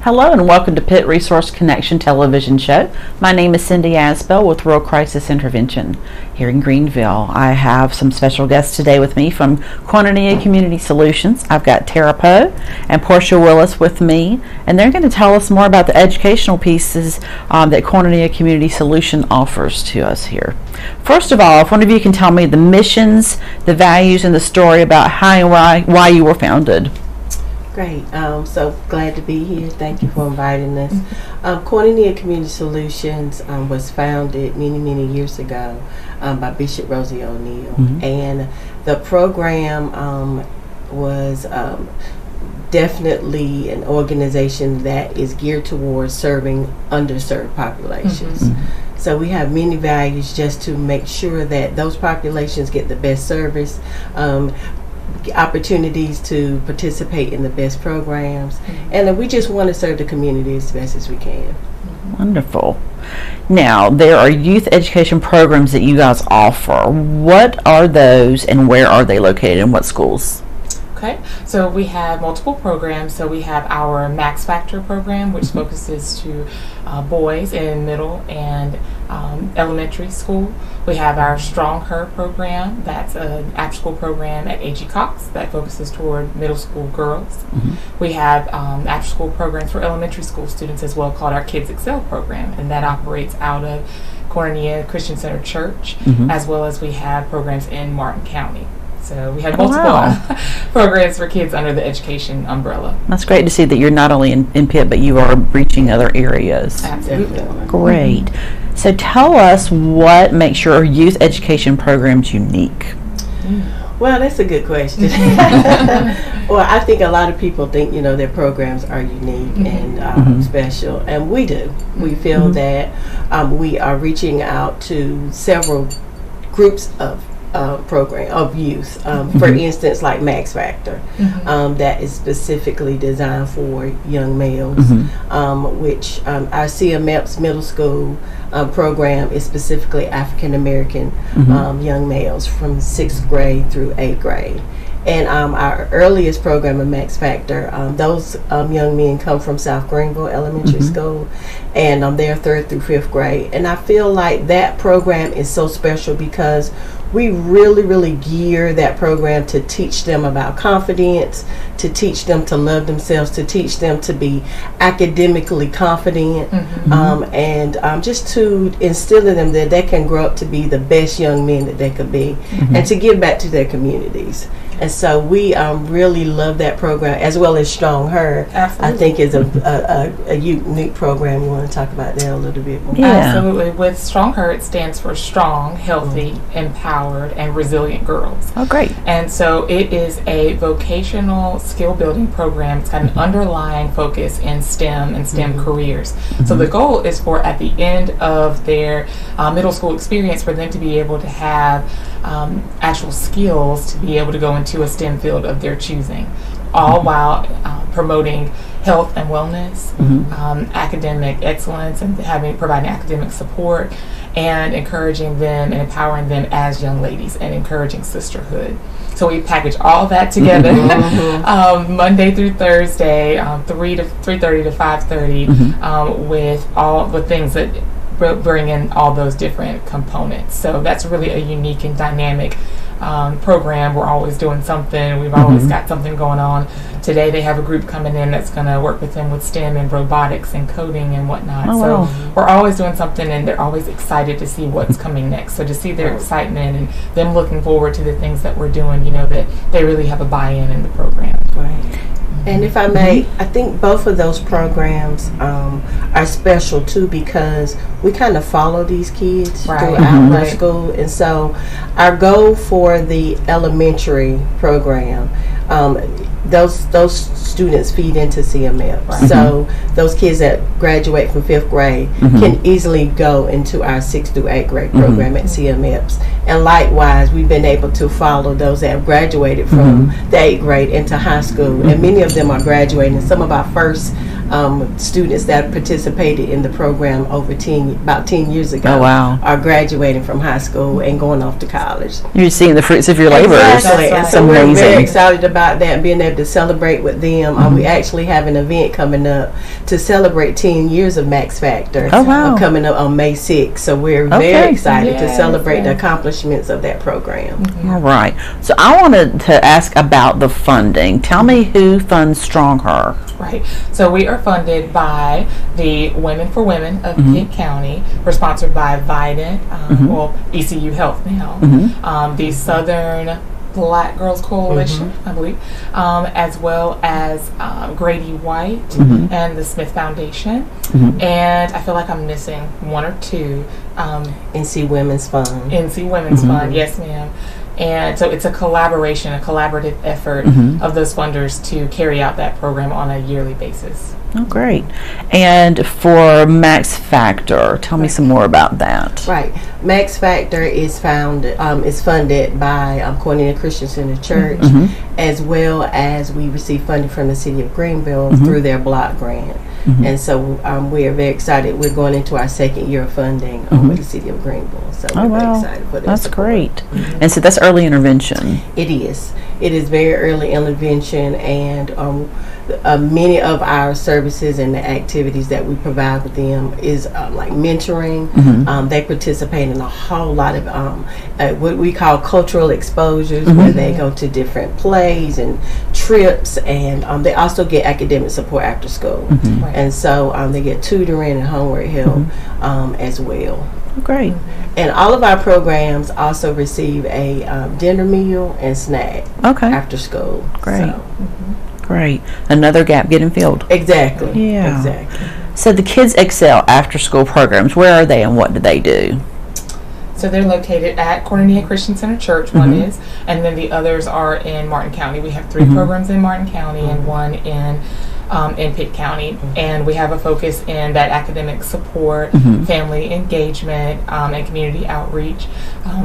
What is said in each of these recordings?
Hello and welcome to Pitt Resource Connection television show. My name is Cindy Asbell with Rural Crisis Intervention here in Greenville. I have some special guests today with me from Koinonia Community Solutions. I've got Powe and Portia Willis with me, and they're going to tell us more about the educational pieces that Koinonia Community Solution offers to us here. First of all, if one of you can tell me the missions, the values, and the story about how and why you were founded. Great. So glad to be here. Thank you for inviting us. Koinonia Community Solutions was founded many years ago by Bishop Rosie O'Neill. And the program was definitely an organization that is geared towards serving underserved populations. So we have many values just to make sure that those populations get the best service, opportunities to participate in the best programs, and we just want to serve the community as best as we can. Wonderful. Now, there are youth education programs that you guys offer. What are those and where are they located and what schools? Okay, so we have multiple programs. So we have our Max Factor program, which focuses to boys in middle and elementary school. We have our Strong Her program, that's an after-school program at A.G. Cox that focuses toward middle school girls. We have after-school programs for elementary school students as well, called our Kids Excel program, and that operates out of Koinonia Christian Center Church, as well as we have programs in Martin County. So we have multiple programs for kids under the education umbrella. That's great to see that you're not only in Pitt, but you are reaching other areas. Absolutely. Great. So tell us what makes your youth education programs unique. Well, that's a good question. Well, I think a lot of people think, their programs are unique and special, and we do. We feel that we are reaching out to several groups of program of youth, for instance, like Max Factor, that is specifically designed for young males, which our CMEPS middle school program is specifically African American young males from 6th grade through 8th grade. And our earliest program in Max Factor, those young men come from South Greenville Elementary School, and they're 3rd through 5th grade. And I feel like that program is so special because we really gear that program to teach them about confidence, to teach them to love themselves, to teach them to be academically confident, and just to instill in them that they can grow up to be the best young men that they could be, and to give back to their communities. And so we really love that program, as well as Strong Her. I think is a unique program. You want to talk about that a little bit more? Yeah. Absolutely. With Strong Her, it stands for strong, healthy, empowered, and resilient girls. Oh, great. And so it is a vocational skill building program. It's got an underlying focus in STEM and STEM careers. So the goal is for, at the end of their middle school experience, for them to be able to have actual skills to be able to go into a STEM field of their choosing, all while promoting health and wellness, academic excellence, and providing academic support, and encouraging them and empowering them as young ladies, and encouraging sisterhood. So we package all that together Monday through Thursday, 3 to 3:30 to 5:30, with all the things that bring in all those different components. So that's really a unique and dynamic program. We're always doing something. We've always got something going on. Today they have a group coming in that's going to work with them with STEM and robotics and coding and whatnot. So we're always doing something, and they're always excited to see what's coming next. So to see their excitement and them looking forward to the things that we're doing, that they really have a buy-in in the program. Right. And if I may, I think both of those programs are special too, because we kind of follow these kids throughout their school. And so our goal for the elementary program, those students feed into CMF. So those kids that graduate from 5th grade can easily go into our 6th through 8th grade program at CMFs. And likewise, we've been able to follow those that have graduated from the 8th grade into high school, and many of them are graduating. Some of our first students that participated in the program about 10 years ago Oh, wow. are graduating from high school and going off to college. You're seeing the fruits of your labors. Exactly. That's And right. so we're amazing. very excited about that, being able to celebrate with them. We actually have an event coming up to celebrate 10 years of Max Factor. Oh, wow. Coming up on May 6th. So we're Okay. very excited to Yes, celebrate the yes. accomplishments of that program. All right. So I wanted to ask about the funding. Tell me who funds Strong Her. Right. So we are funded by the Women for Women of Pitt County. We're sponsored by Vidant, well, ECU Health now, the Southern Black Girls Coalition, I believe, as well as Grady White and the Smith Foundation. And I feel like I'm missing one or two. NC Women's Fund. NC Women's Fund, yes, ma'am. And so it's a collaboration, a collaborative effort of those funders to carry out that program on a yearly basis. Oh, great. And for Max Factor, tell me some more about that. Right. Max Factor is funded by Koinonia Christian Center Church, as well as we receive funding from the City of Greenville through their block grant. And so we are very excited. We're going into our second year of funding with the City of Greenville. So we're very excited for this. That's great. And so that's early intervention. It is. It is very early intervention, and many of our services and the activities that we provide with them is like mentoring. They participate in a whole lot of what we call cultural exposures, where they go to different plays and trips, and they also get academic support after school. And so they get tutoring and homework help as well. Great. And all of our programs also receive a dinner meal and snack after school. Great. So. Great. Another gap getting filled. Exactly. Yeah. Exactly. So the Kids Excel after school programs, where are they and what do they do? So they're located at Koinonia Christian Center Church, one is, and then the others are in Martin County. We have 3 programs in Martin County and one in Pitt County, and we have a focus in that academic support, family engagement, and community outreach.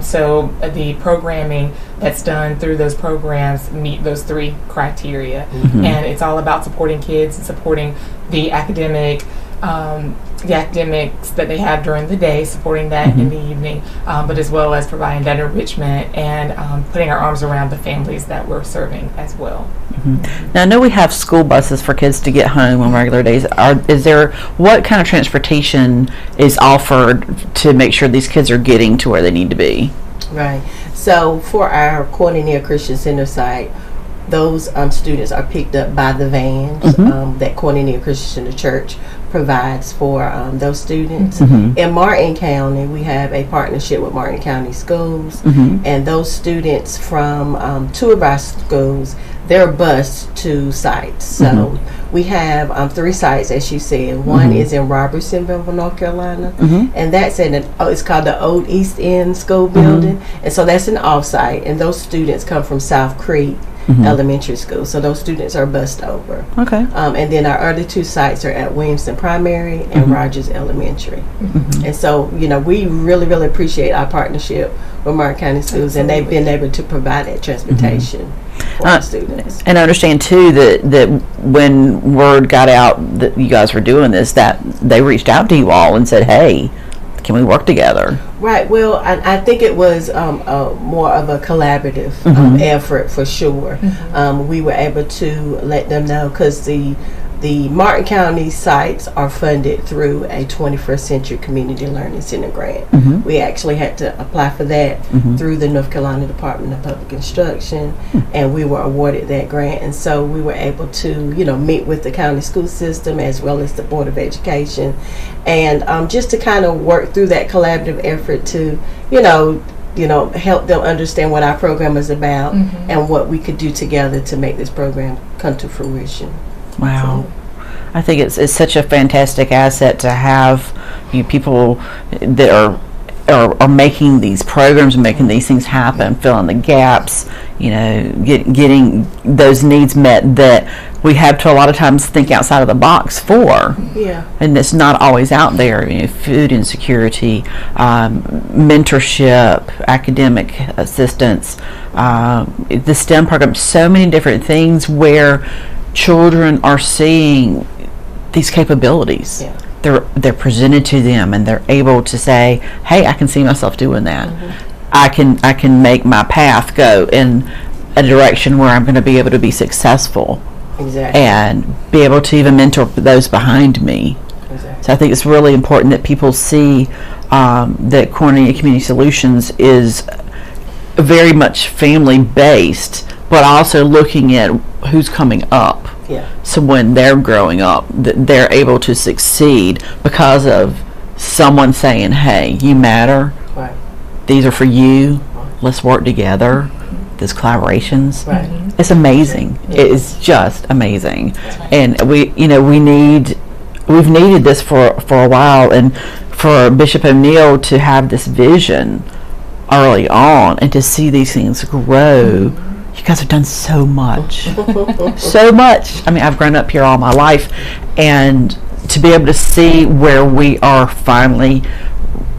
So the programming that's done through those programs meet those 3 criteria, and it's all about supporting kids and supporting the academics that they have during the day, supporting that in the evening, but as well as providing that enrichment and putting our arms around the families that we're serving as well. Now I know we have school buses for kids to get home on regular days. What kind of transportation is offered to make sure these kids are getting to where they need to be? Right. So for our Koinonia Christian Center site, those students are picked up by the vans that Koinonia Christian Center Church provides for those students. In Martin County, we have a partnership with Martin County Schools, and those students from 2 of our schools, they're bused to sites. So we have 3 sites, as you said. One is in Robertsonville, North Carolina, and that's it's called the Old East End School Building, and so that's an off-site, and those students come from South Creek Elementary School, so those students are bused over. Okay. And then our other 2 sites are at Williamson Primary and Rogers Elementary. And so, we really, really appreciate our partnership with Martin County Schools, and they've been able to provide that transportation for our students. And I understand too that when word got out that you guys were doing this, that they reached out to you all and said, "Hey, can we work together?" Right. Well, I think it was more of a collaborative effort for sure. We were able to let them know, because the Martin County sites are funded through a 21st Century Community Learning Center grant. We actually had to apply for that through the North Carolina Department of Public Instruction, and we were awarded that grant. And so we were able to, meet with the county school system as well as the Board of Education, and just to kind of work through that collaborative effort to, help them understand what our program is about and what we could do together to make this program come to fruition. Wow. I think it's such a fantastic asset to have people that are making these programs and making these things happen, filling the gaps, getting those needs met that we have to a lot of times think outside of the box for. Yeah. And it's not always out there. Food insecurity, mentorship, academic assistance, the STEM program, so many different things where children are seeing these capabilities. Yeah. They're presented to them, and they're able to say, "Hey, I can see myself doing that. I can make my path go in a direction where I'm going to be able to be successful, Exactly. and be able to even mentor those behind me." Exactly. So I think it's really important that people see that Koinonia Community Solutions is very much family based, but also looking at who's coming up. Yeah. So when they're growing up, they're able to succeed because of someone saying, "Hey, you matter. Right. These are for you. Let's work together." These collaborations. Right. It's amazing. It is just amazing. And we've needed this for a while, and for Bishop O'Neill to have this vision early on and to see these things grow. You guys have done so much. So much. I mean, I've grown up here all my life, and to be able to see where we are finally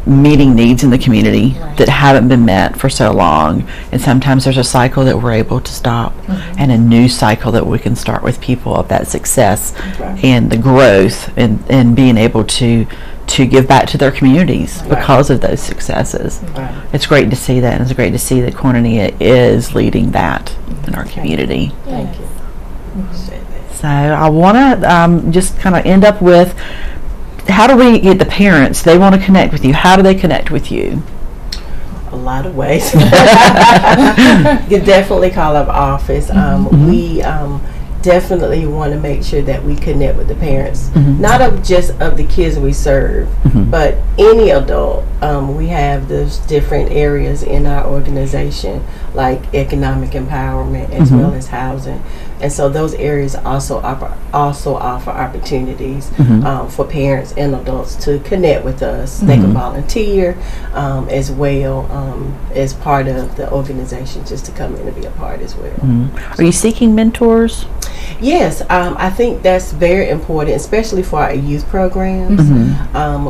meeting needs in the community that haven't been met for so long, and sometimes there's a cycle that we're able to stop, and a new cycle that we can start with people of that success and the growth, and being able to give back to their communities because of those successes. It's great to see that, and it's great to see that Koinonia is leading that in our community. Thank you. So I want to just kind of end up with, how do we get the parents? They want to connect with you. How do they connect with you? A lot of ways. You can definitely call our office. We definitely want to make sure that we connect with the parents, not of just of the kids we serve, but any adult. We have those different areas in our organization, like economic empowerment as well as housing. And so those areas also offer opportunities for parents and adults to connect with us. They can volunteer as well as part of the organization, just to come in and be a part as well. Are you seeking mentors? Yes, I think that's very important, especially for our youth programs.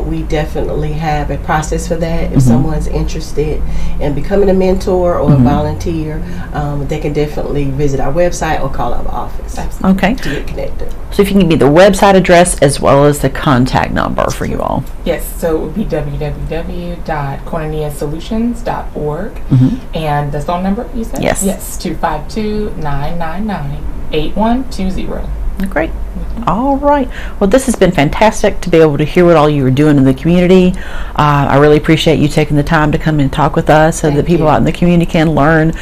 We definitely have a process for that. If someone's interested in becoming a mentor or a volunteer, they can definitely visit our website or call our office. Okay. To get connected. So if you can give me the website address as well as the contact number for you all. Yes, so it would be www.koinoniasolutions.org. And the phone number, you said? Yes. Yes, 252-999-8120. Great. All right. Well, this has been fantastic to be able to hear what all you are doing in the community. I really appreciate you taking the time to come and talk with us so that people out in the community can learn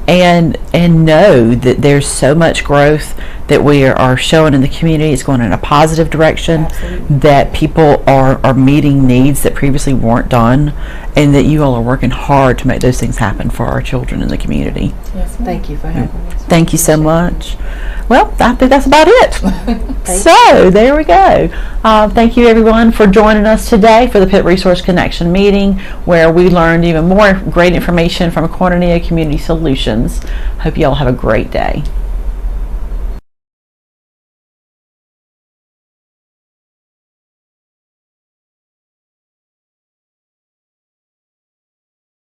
and know that there's so much growth that we are showing in the community. It's going in a positive direction. Absolutely. That people are meeting needs that previously weren't done, and that you all are working hard to make those things happen for our children in the community. Yes, Thank you for having us. Thank you so much. Well, I think that's about it. So there we go. Thank you everyone for joining us today for the Pitt Resource Connection meeting, where we learned even more great information from Koinonia Community Solutions. Hope you all have a great day.